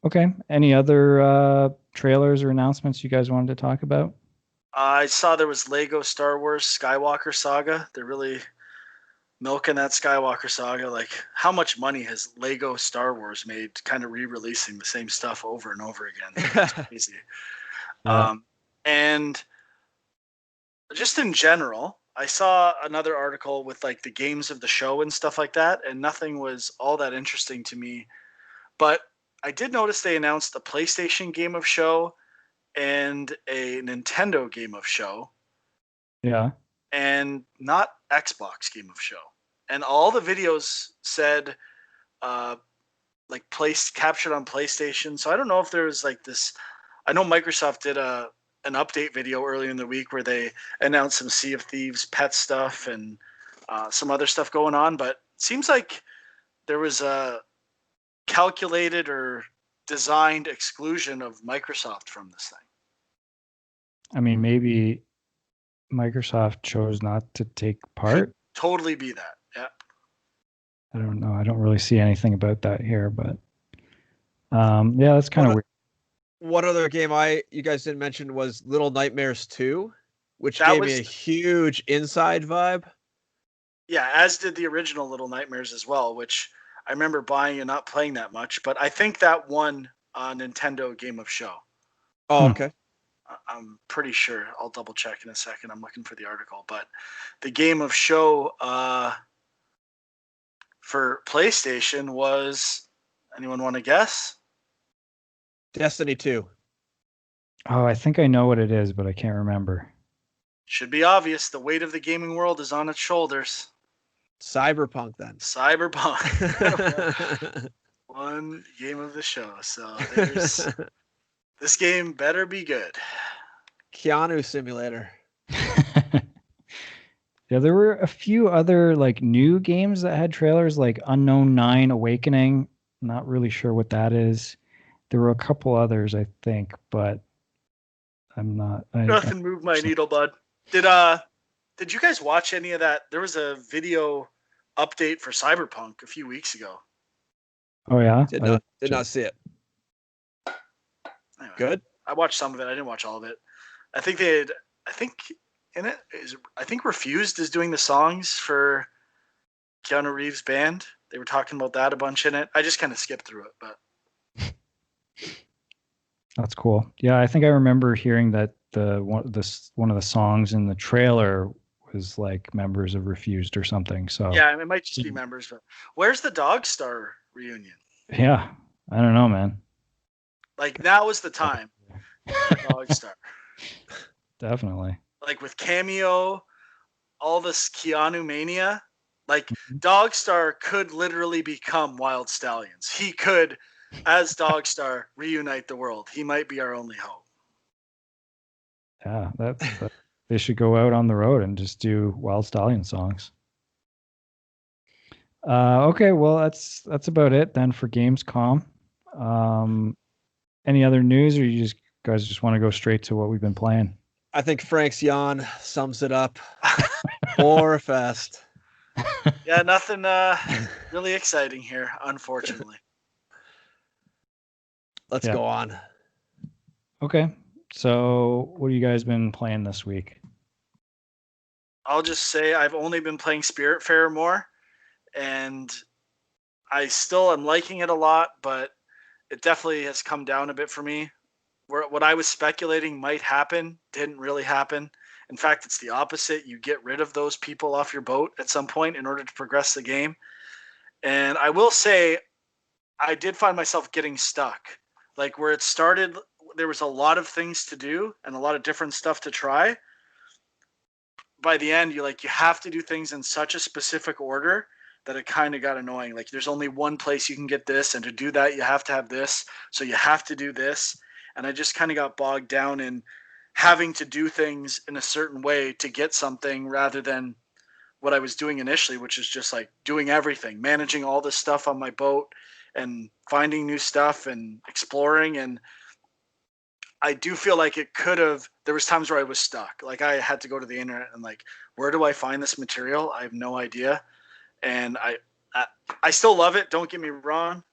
S1: Okay. Any other trailers or announcements you guys wanted to talk about?
S2: I saw there was Lego Star Wars Skywalker Saga. They're really milking that Skywalker Saga. Like, how much money has Lego Star Wars made kind of re-releasing the same stuff over and over again? It's crazy.
S1: Yeah.
S2: And just in general, I saw another article with like the games of the show and stuff like that, and nothing was all that interesting to me. But I did notice they announced a PlayStation game of show and a Nintendo game of show,
S1: Yeah.
S2: and not Xbox game of show. And all the videos said like place captured on PlayStation. So I don't know if there was like this. I know Microsoft did an update video earlier in the week where they announced some Sea of Thieves pet stuff and some other stuff going on, but it seems like there was a calculated or designed exclusion of Microsoft from this thing.
S1: I mean, maybe Microsoft chose not to take part.
S2: Could totally be that. Yeah.
S1: I don't know. I don't really see anything about that here, but yeah, that's kind of weird.
S3: One other game you guys didn't mention was Little Nightmares 2, which
S2: That
S3: gave me a huge Inside vibe.
S2: Yeah, as did the original Little Nightmares as well, which I remember buying and not playing that much. But I think that won Nintendo Game of Show.
S3: Oh, okay.
S2: I'm pretty sure. I'll double check in a second. I'm looking for the article. But the Game of Show for PlayStation was, anyone want to guess?
S3: Destiny 2.
S1: Oh, I think I know what it is, but I can't remember.
S2: Should be obvious. The weight of the gaming world is on its shoulders.
S3: Cyberpunk, then.
S2: Cyberpunk. One game of the show. So there's this game better be good.
S3: Keanu Simulator.
S1: Yeah, there were a few other like new games that had trailers, like Unknown 9 Awakening. Not really sure what that is. There were a couple others, I think, but I'm not.
S2: Nothing moved my needle, bud. Did you guys watch any of that? There was a video update for Cyberpunk a few weeks ago.
S1: Oh yeah,
S3: Did not see it.
S2: Anyway,
S3: good.
S2: I watched some of it. I didn't watch all of it. I think in it is. I think Refused is doing the songs for Keanu Reeves' band. They were talking about that a bunch in it. I just kind of skipped through it, but
S1: that's cool. Yeah, I think I remember hearing that one of the songs in the trailer was like members of Refused or something. So
S2: yeah, it might just be members. But where's the Dogstar reunion?
S1: Yeah, I don't know, man.
S2: Like, now is the time for Dogstar.
S1: Definitely.
S2: Like with Cameo, all this Keanu mania. Like, Dogstar could literally become Wild Stallions. He could, as Dogstar, reunite the world. He might be our only hope.
S1: Yeah, they should go out on the road and just do Wild Stallion songs. Okay, well that's about it then for Gamescom. Any other news, or you guys just want to go straight to what we've been playing?
S3: I think Frank's yawn sums it up. More fast.
S2: Yeah, nothing really exciting here, unfortunately.
S3: Let's go on.
S1: Okay. So what have you guys been playing this week?
S2: I'll just say I've only been playing Spiritfarer more, and I still am liking it a lot, but it definitely has come down a bit for me. What I was speculating might happen didn't really happen. In fact, it's the opposite. You get rid of those people off your boat at some point in order to progress the game. And I will say, I did find myself getting stuck. Like, where it started, there was a lot of things to do and a lot of different stuff to try. By the end, you have to do things in such a specific order that it kind of got annoying. Like, there's only one place you can get this, and to do that, you have to have this. So you have to do this. And I just kind of got bogged down in having to do things in a certain way to get something rather than what I was doing initially, which is just like doing everything, managing all this stuff on my boat and finding new stuff and exploring. And I do feel like there was times where I was stuck. Like, I had to go to the internet and like, where do I find this material? I have no idea. And I still love it. Don't get me wrong.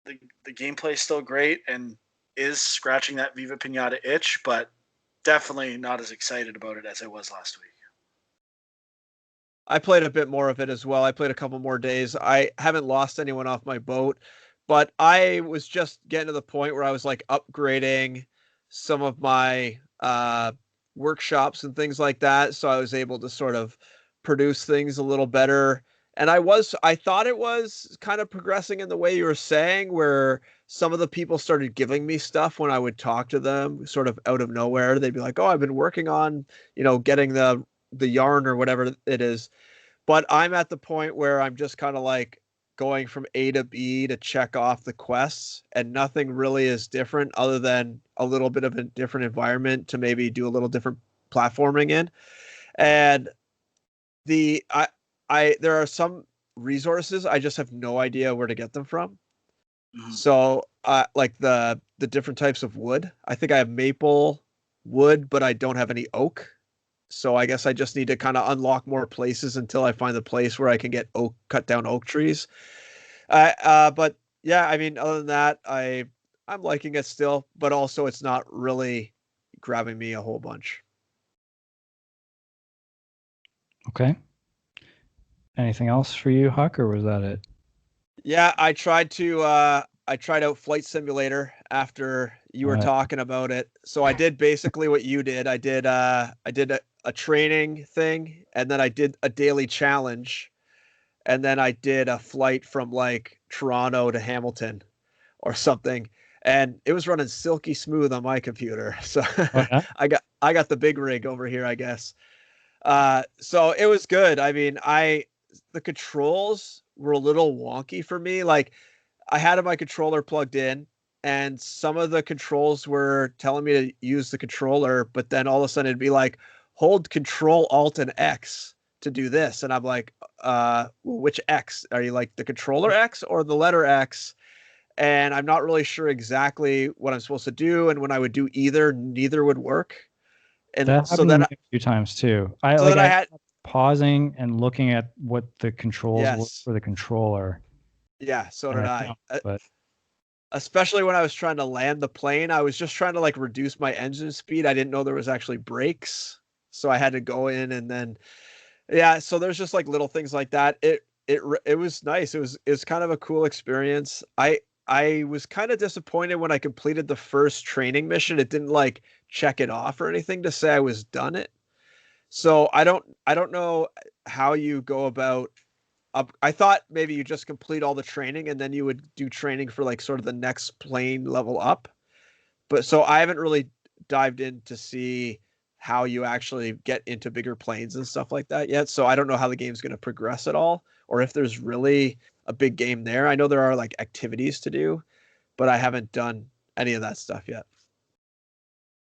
S2: The gameplay is still great and is scratching that Viva Pinata itch, but definitely not as excited about it as I was last week.
S3: I played a bit more of it as well. I played a couple more days. I haven't lost anyone off my boat, but I was just getting to the point where I was like upgrading some of my workshops and things like that. So I was able to sort of produce things a little better. And I thought it was kind of progressing in the way you were saying, where some of the people started giving me stuff when I would talk to them sort of out of nowhere. They'd be like, "Oh, I've been working on, getting the yarn or whatever it is." But I'm at the point where I'm just kind of like going from A to B to check off the quests, and nothing really is different other than a little bit of a different environment to maybe do a little different platforming in. And the I there are some resources I just have no idea where to get them from.
S2: Mhm.
S3: So like the different types of wood. I think I have maple wood, but I don't have any oak. So I guess I just need to kind of unlock more places until I find the place where I can get cut down oak trees. But yeah, I mean, other than that, I'm liking it still, but also it's not really grabbing me a whole bunch.
S1: Okay. Anything else for you, Huck, or was that it?
S3: Yeah, I tried out Flight Simulator after you were talking about it. So I did basically what you did. I did a training thing, and then I did a daily challenge, and then I did a flight from like Toronto to Hamilton or something. And it was running silky smooth on my computer. So
S1: Oh, yeah?
S3: I got the big rig over here, I guess. So it was good. I mean, the controls were a little wonky for me. Like I had my controller plugged in, and some of the controls were telling me to use the controller, but then all of a sudden it'd be like, hold Control Alt and X to do this. And I'm like, which X? Are you like the controller X or the letter X? And I'm not really sure exactly what I'm supposed to do. And when I would do either, neither would work. And
S1: That happened to me a few times too. I
S3: had
S1: pausing and looking at what the controls were
S3: yes,
S1: for the controller.
S3: yeah, so did I.
S1: But
S3: Especially when I was trying to land the plane, I was just trying to like reduce my engine speed. I didn't know there was actually brakes, so I had to go in and then yeah. So there's just like little things like that. It was nice. It's kind of a cool experience. I was kind of disappointed when I completed the first training mission. It didn't like check it off or anything to say I was done it. So I don't know how you go about I thought maybe you just complete all the training and then you would do training for like sort of the next plane level up. But so I haven't really dived in to see how you actually get into bigger planes and stuff like that yet. So I don't know how the game's going to progress at all, or if there's really a big game there. I know there are like activities to do, but I haven't done any of that stuff yet.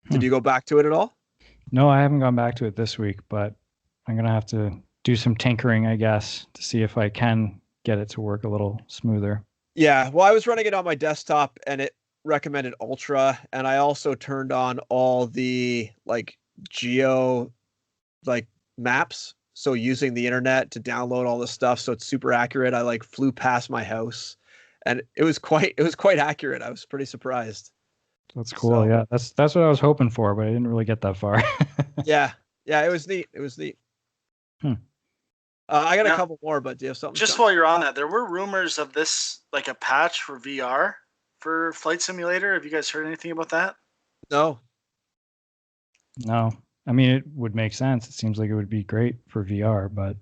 S3: Did you go back to it at all?
S1: No, I haven't gone back to it this week, but I'm going to have to do some tinkering, I guess, to see if I can get it to work a little smoother.
S3: Yeah, well, I was running it on my desktop and it recommended Ultra, and I also turned on all the like geo like maps, so using the internet to download all this stuff so it's super accurate. I like flew past my house and it was quite accurate. I was pretty surprised.
S1: That's cool.
S3: So,
S1: yeah, that's what I was hoping for, but I didn't really get that far.
S3: yeah, it was neat. It was neat. I got a couple more, but do you have something?
S2: Just while you're on that, there were rumors of this, like a patch for VR for Flight Simulator. Have you guys heard anything about that?
S3: No.
S1: No. I mean, it would make sense. It seems like it would be great for VR, but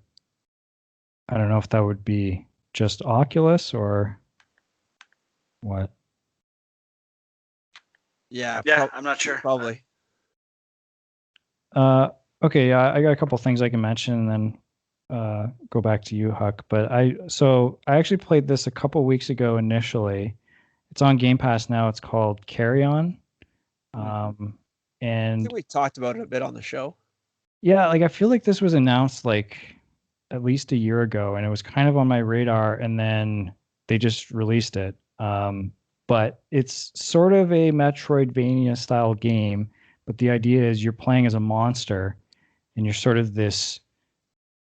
S1: I don't know if that would be just Oculus or what.
S3: Yeah.
S2: I'm not sure.
S3: Probably.
S1: Okay. Yeah, I got a couple things I can mention, and then go back to you, Huck. But I actually played this a couple weeks ago initially. It's on Game Pass now. It's called Carrion. And
S3: I think we talked about it a bit on the show.
S1: Yeah, like I feel like this was announced like at least a year ago, and it was kind of on my radar, and then they just released it. But it's sort of a Metroidvania style game, but the idea is you're playing as a monster, and you're sort of this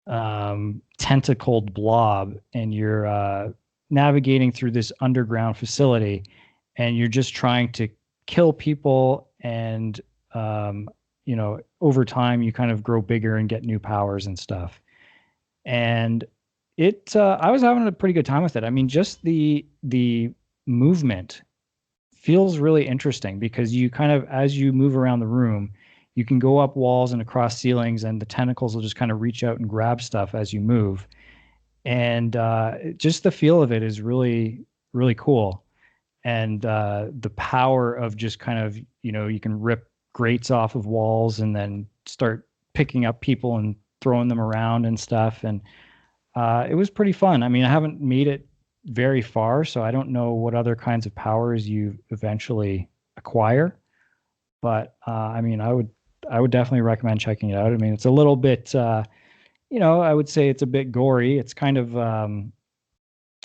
S1: tentacled blob, and you're navigating through this underground facility, and you're just trying to kill people and over time you kind of grow bigger and get new powers and stuff. And I was having a pretty good time with it. I mean, just the movement feels really interesting because you kind of, as you move around the room, you can go up walls and across ceilings, and the tentacles will just kind of reach out and grab stuff as you move. And just the feel of it is really, really cool. And the power of just kind of, you can rip grates off of walls and then start picking up people and throwing them around and stuff. And it was pretty fun. I mean, I haven't made it very far, so I don't know what other kinds of powers you eventually acquire. But I mean, I would definitely recommend checking it out. I mean, it's a little bit, I would say it's a bit gory. It's kind of,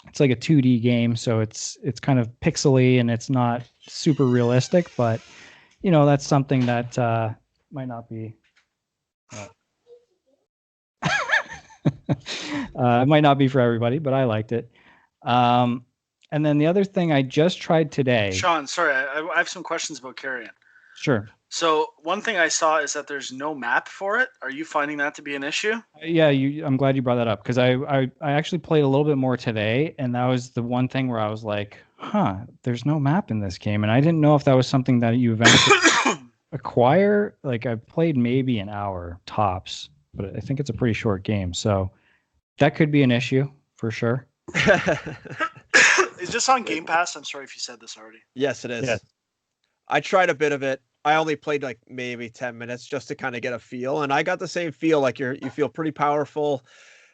S1: it's like a 2D game, so it's kind of pixely and it's not super realistic. But that's something that might not be. It might not be for everybody, but I liked it. And then the other thing I just tried today.
S2: Sean, sorry, I have some questions about Carrion.
S1: Sure.
S2: So one thing I saw is that there's no map for it. Are you finding that to be an issue?
S1: Yeah, I'm glad you brought that up because I actually played a little bit more today, and that was the one thing where I was like, there's no map in this game. And I didn't know if that was something that you eventually acquire. Like, I played maybe an hour tops, but I think it's a pretty short game. So that could be an issue for sure.
S2: Is this on Game Pass? I'm sorry if you said this already.
S3: Yes, it is.
S1: Yes.
S3: I tried a bit of it. I only played like maybe 10 minutes just to kind of get a feel. And I got the same feel, like you feel pretty powerful,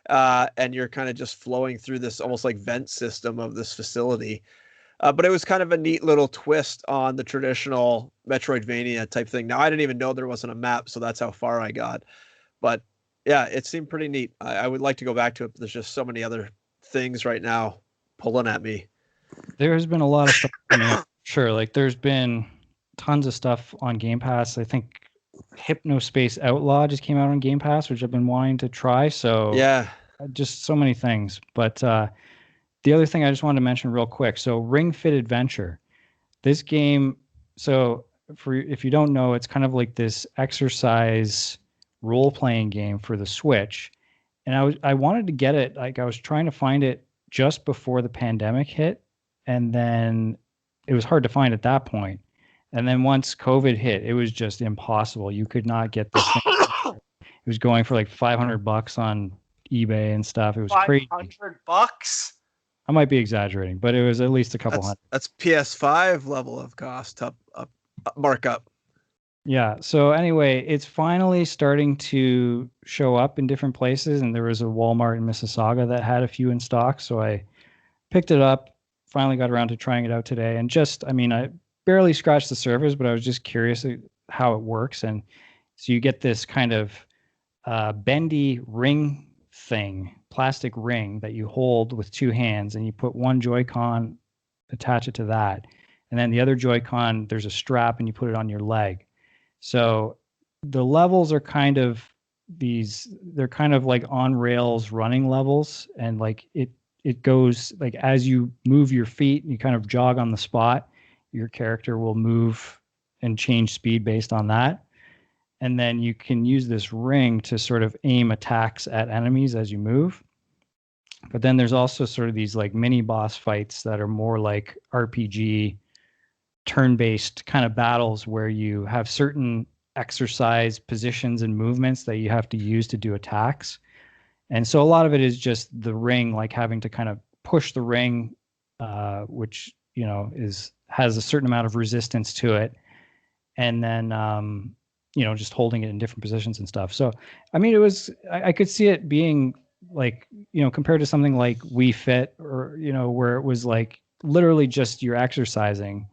S3: and you're kind of just flowing through this almost like vent system of this facility. But it was kind of a neat little twist on the traditional Metroidvania type thing. Now, I didn't even know there wasn't a map, so that's how far I got. But yeah, it seemed pretty neat. I would like to go back to it, but there's just so many other things right now pulling at me.
S1: There has been a lot of stuff coming up. Sure, like there's been tons of stuff on Game Pass. I think Hypnospace Outlaw just came out on Game Pass, which I've been wanting to try. So
S3: yeah,
S1: just so many things. But the other thing I just wanted to mention real quick. So Ring Fit Adventure, this game. So if you don't know, it's kind of like this exercise role-playing game for the Switch. And I wanted to get it. Like I was trying to find it just before the pandemic hit, and then it was hard to find at that point. And then once COVID hit, it was just impossible. You could not get this thing. It was going for like $500 on eBay and stuff. It was crazy.
S2: $500?
S1: I might be exaggerating, but it was at least a couple hundred.
S3: That's PS5 level of cost up markup.
S1: Yeah. So anyway, it's finally starting to show up in different places, and there was a Walmart in Mississauga that had a few in stock. So I picked it up, finally got around to trying it out today, and I barely scratched the surface, but I was just curious how it works. And so you get this kind of bendy ring thing, plastic ring that you hold with two hands, and you put one Joy-Con, attach it to that, and then the other Joy-Con, there's a strap, and you put it on your leg. So the levels are kind of they're kind of like on rails running levels, and like it goes like as you move your feet, you kind of jog on the spot, your character will move and change speed based on that. And then you can use this ring to sort of aim attacks at enemies as you move. But then there's also sort of these like mini boss fights that are more like RPG turn-based kind of battles where you have certain exercise positions and movements that you have to use to do attacks. And so a lot of it is just the ring, like having to kind of push the ring, which, has a certain amount of resistance to it. And then, just holding it in different positions and stuff. So, I mean, I could see it being like, compared to something like Wii Fit or, where it was like literally just you're exercising.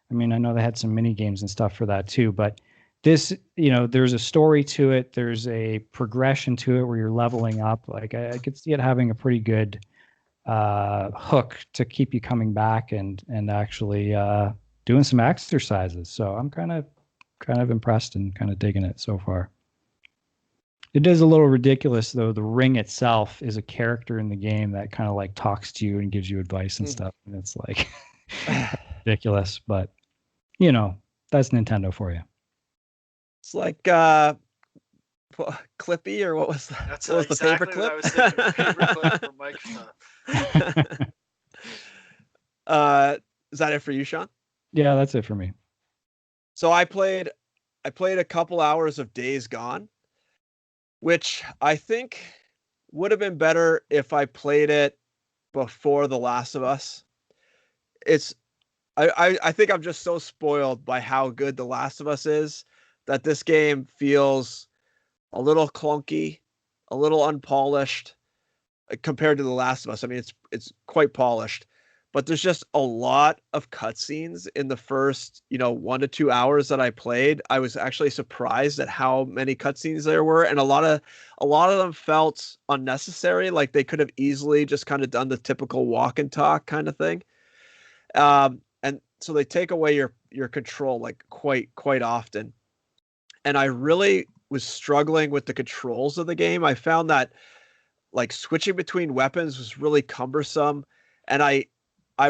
S1: I mean, I know they had some mini games and stuff for that too, but this, there's a story to it. There's a progression to it where you're leveling up. Like I could see it having a pretty good hook to keep you coming back and actually doing some exercises. So I'm kind of impressed and kind of digging it so far. It is a little ridiculous though. The ring itself is a character in the game that kind of like talks to you and gives you advice and stuff. And it's like ridiculous, but that's Nintendo for you.
S3: It's like Clippy, or what was that?
S2: That's
S3: What was the
S2: exactly what I was thinking. Paperclip for Mike stuff.
S3: Is that it for you, Sean?
S1: Yeah, that's it for me.
S3: So I played a couple hours of Days Gone, which I think would have been better if I played it before The Last of Us. It's I think I'm just so spoiled by how good The Last of Us is that this game feels a little clunky, a little unpolished compared to The Last of Us. I mean, it's quite polished, but there's just a lot of cutscenes in the first, 1 to 2 hours that I played. I was actually surprised at how many cutscenes there were, and a lot of them felt unnecessary. Like they could have easily just kind of done the typical walk and talk kind of thing. And so they take away your control like quite often. And I really was struggling with the controls of the game. I found that like switching between weapons was really cumbersome, and I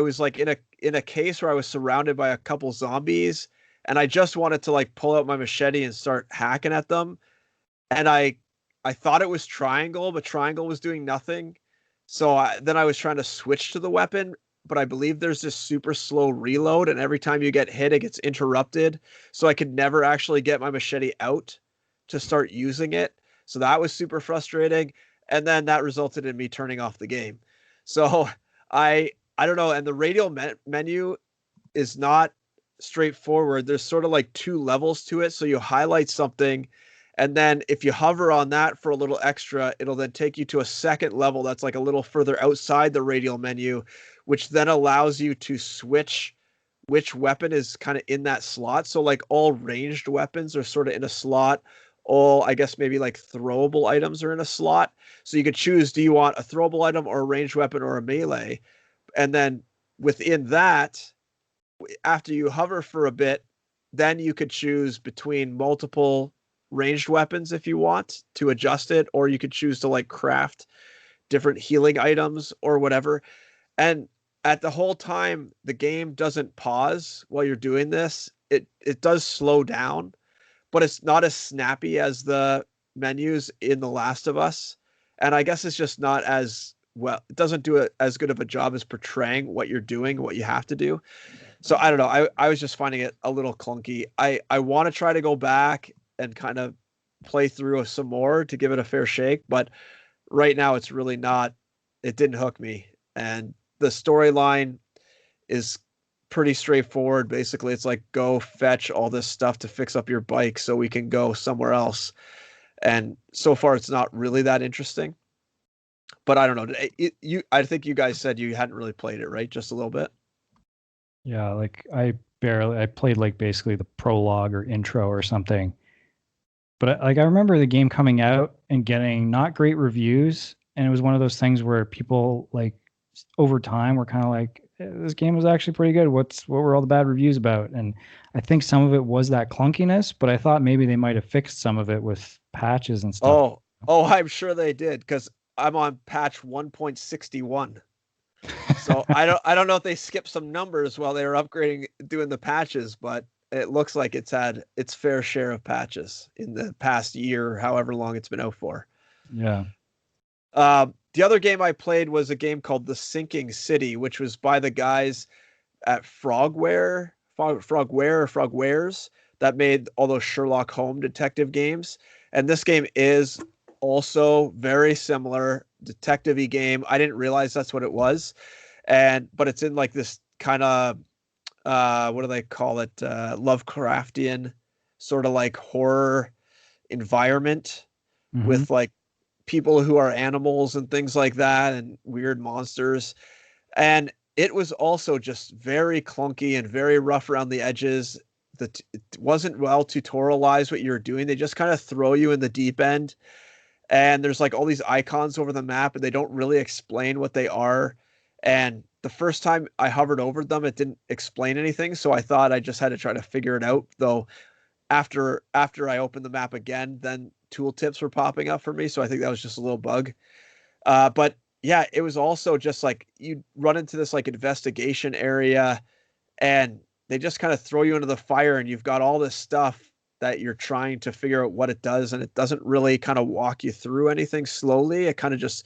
S3: was like in a case where I was surrounded by a couple zombies, and I just wanted to like pull out my machete and start hacking at them, and I thought it was triangle, but triangle was doing nothing. So then I was trying to switch to the weapon, but I believe there's this super slow reload, and every time you get hit, it gets interrupted. So I could never actually get my machete out to start using it. So that was super frustrating. And then that resulted in me turning off the game. So I don't know. And the radial menu is not straightforward. There's sort of like two levels to it. So you highlight something, and then if you hover on that for a little extra, it'll then take you to a second level that's like a little further outside the radial menu, which then allows you to switch which weapon is kind of in that slot. So like all ranged weapons are sort of in a slot. All, I guess, maybe like throwable items are in a slot. So you could choose, do you want a throwable item or a ranged weapon or a melee? And then within that, after you hover for a bit, then you could choose between multiple ranged weapons if you want to adjust it, or you could choose to like craft different healing items or whatever. And at the whole time, the game doesn't pause while you're doing this. It does slow down, but it's not as snappy as the menus in The Last of Us. And I guess it's just not as well, it doesn't do as good of a job as portraying what you're doing, what you have to do. So I don't know. I was just finding it a little clunky. I want to try to go back and kind of play through some more to give it a fair shake, but right now it's really not, it didn't hook me. And the storyline is pretty straightforward. Basically, it's like go fetch all this stuff to fix up your bike so we can go somewhere else. And so far, it's not really that interesting. But I don't know. I think you guys said you hadn't really played it, right? Just a little bit.
S1: Yeah, like I played like basically the prologue or intro or something. But like I remember the game coming out and getting not great reviews, and it was one of those things where people like over time were kind of like, this game was actually pretty good. What were all the bad reviews about? And I think some of it was that clunkiness, but I thought maybe they might have fixed some of it with patches and stuff.
S3: Oh, I'm sure they did, because I'm on patch 1.61. So I don't know if they skipped some numbers while they were upgrading, doing the patches, but it looks like it's had its fair share of patches in the past year, however long it's been out for.
S1: Yeah.
S3: The other game I played was a game called The Sinking City, which was by the guys at Frogware or Frogwares that made all those Sherlock Holmes detective games. And this game is also very similar, detective-y game. I didn't realize that's what it was. But it's in like this kind of what do they call it? Lovecraftian sort of like horror environment with like people who are animals and things like that and weird monsters. And it was also just very clunky and very rough around the edges. It wasn't well tutorialized what you were doing. They just kind of throw you in the deep end. And there's like all these icons over the map, and they don't really explain what they are. And the first time I hovered over them, it didn't explain anything. So I thought I just had to try to figure it out. Though after I opened the map again, then tooltips were popping up for me. So I think that was just a little bug. But yeah, it was also just like you run into this like investigation area, and they just kind of throw you into the fire, and you've got all this stuff that you're trying to figure out what it does, and it doesn't really kind of walk you through anything slowly. It kind of just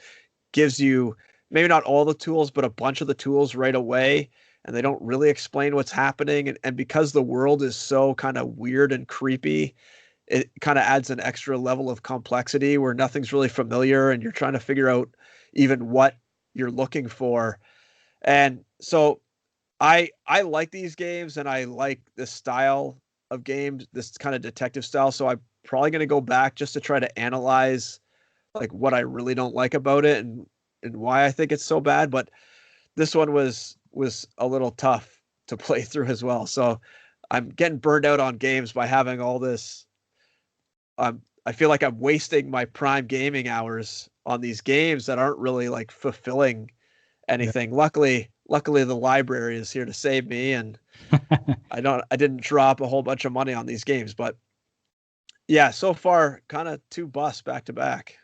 S3: gives you maybe not all the tools, but a bunch of the tools right away, and they don't really explain what's happening. And because the world is so kind of weird and creepy, it kind of adds an extra level of complexity where nothing's really familiar and you're trying to figure out even what you're looking for. And so I like these games, and I like this style of games, this kind of detective style. So I'm probably going to go back just to try to analyze like what I really don't like about it and why I think it's so bad. But this one was a little tough to play through as well. So I'm getting burned out on games by having all this. I feel like I'm wasting my prime gaming hours on these games that aren't really like fulfilling anything. Yeah. Luckily the library is here to save me, and I didn't drop a whole bunch of money on these games. But yeah, so far kind of 2 busts back to back.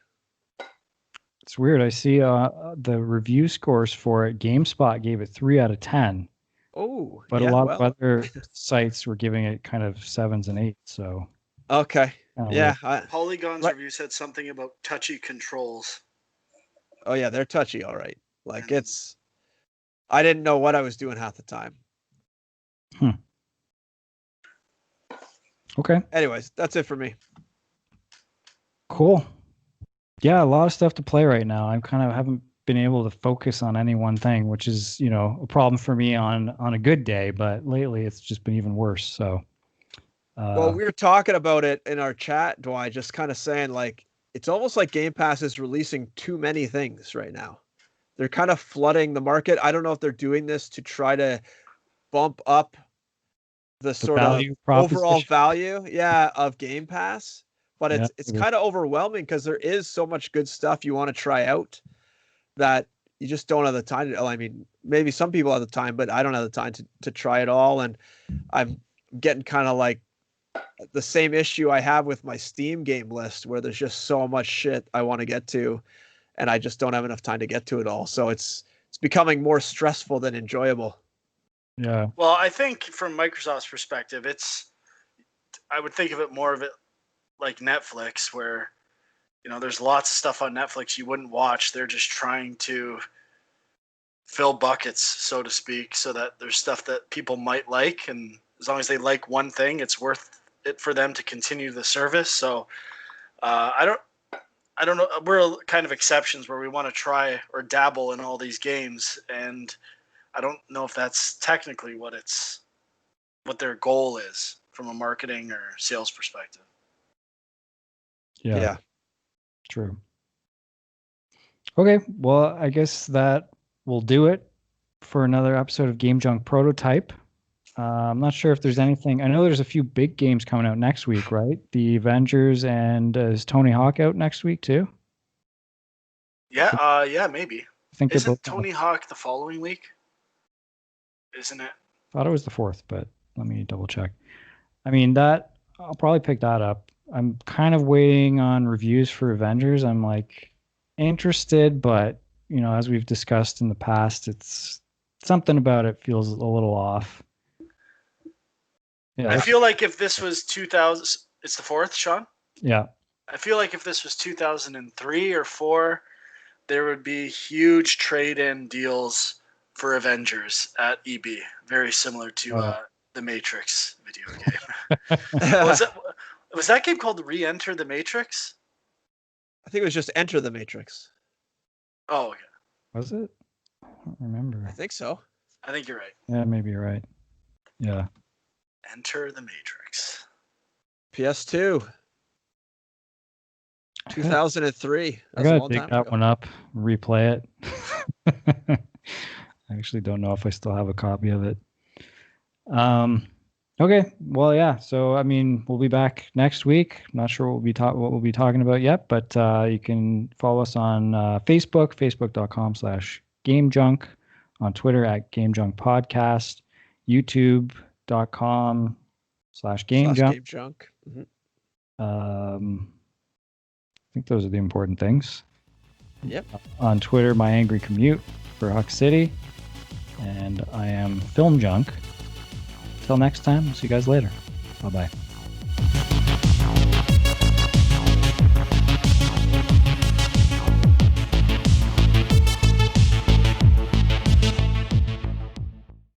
S1: It's weird. I see the review scores for it. GameSpot gave it 3 out of 10.
S3: Oh,
S1: but a lot of other sites were giving it kind of 7s and 8s. So
S3: okay, yeah.
S2: Polygon's review said something about touchy controls.
S3: Oh yeah, they're touchy, all right. Like I didn't know what I was doing half the time.
S1: Okay.
S3: Anyways, that's it for me.
S1: Cool. Yeah, a lot of stuff to play right now. I kind of haven't been able to focus on any one thing, which is, a problem for me on a good day, but lately it's just been even worse. So
S3: well, we were talking about it in our chat, Dwight, just kind of saying like it's almost like Game Pass is releasing too many things right now. They're kind of flooding the market. I don't know if they're doing this to try to bump up the sort of overall value, of Game Pass. But it's kind of overwhelming because there is so much good stuff you want to try out that you just don't have the time to. I mean, maybe some people have the time, but I don't have the time to try it all. And I'm getting kind of like the same issue I have with my Steam game list, where there's just so much shit I want to get to, and I just don't have enough time to get to it all. So it's becoming more stressful than enjoyable.
S1: Yeah.
S2: Well, I think from Microsoft's perspective, I would think of it more of it like Netflix, where, there's lots of stuff on Netflix you wouldn't watch. They're just trying to fill buckets, so to speak, so that there's stuff that people might like. And as long as they like one thing, it's worth it for them to continue the service. So I don't know. We're kind of exceptions where we want to try or dabble in all these games. And I don't know if that's technically what their goal is from a marketing or sales perspective.
S1: Yeah. True. Okay. Well, I guess that will do it for another episode of Game Junk Prototype. I'm not sure if there's anything. I know there's a few big games coming out next week, right? The Avengers, and is Tony Hawk out next week too?
S2: Yeah, maybe. Isn't Tony Hawk the following week? Isn't it?
S1: I thought it was the 4th, but let me double check. I mean, I'll probably pick that up. I'm kind of waiting on reviews for Avengers. I'm like interested, but as we've discussed in the past, it's something about it feels a little off. Yeah,
S2: I feel like if this was 2000, it's the 4th, Sean?
S1: Yeah.
S2: I feel like if this was 2003 or 4, there would be huge trade-in deals for Avengers at EB, very similar to the Matrix video game. Was that game called Re-Enter the Matrix?
S3: I think it was just Enter the Matrix.
S2: Oh, okay.
S1: Was it? I don't remember.
S3: I think so.
S2: I think you're right.
S1: Yeah, maybe you're right. Yeah.
S2: Enter the Matrix.
S3: PS2. 2003.
S1: I gotta dig that one up, replay it. I actually don't know if I still have a copy of it. Okay, well, yeah. So, I mean, we'll be back next week. Not sure what we'll be talking about yet, but you can follow us on Facebook, facebook.com/GameJunk, on Twitter @GameJunkPodcast, youtube.com/GameJunk.
S3: Mm-hmm.
S1: I think those are the important things.
S3: Yep.
S1: On Twitter, My Angry Commute for Huck City, and I am Film Junk. Until next time, see you guys later. Bye-bye.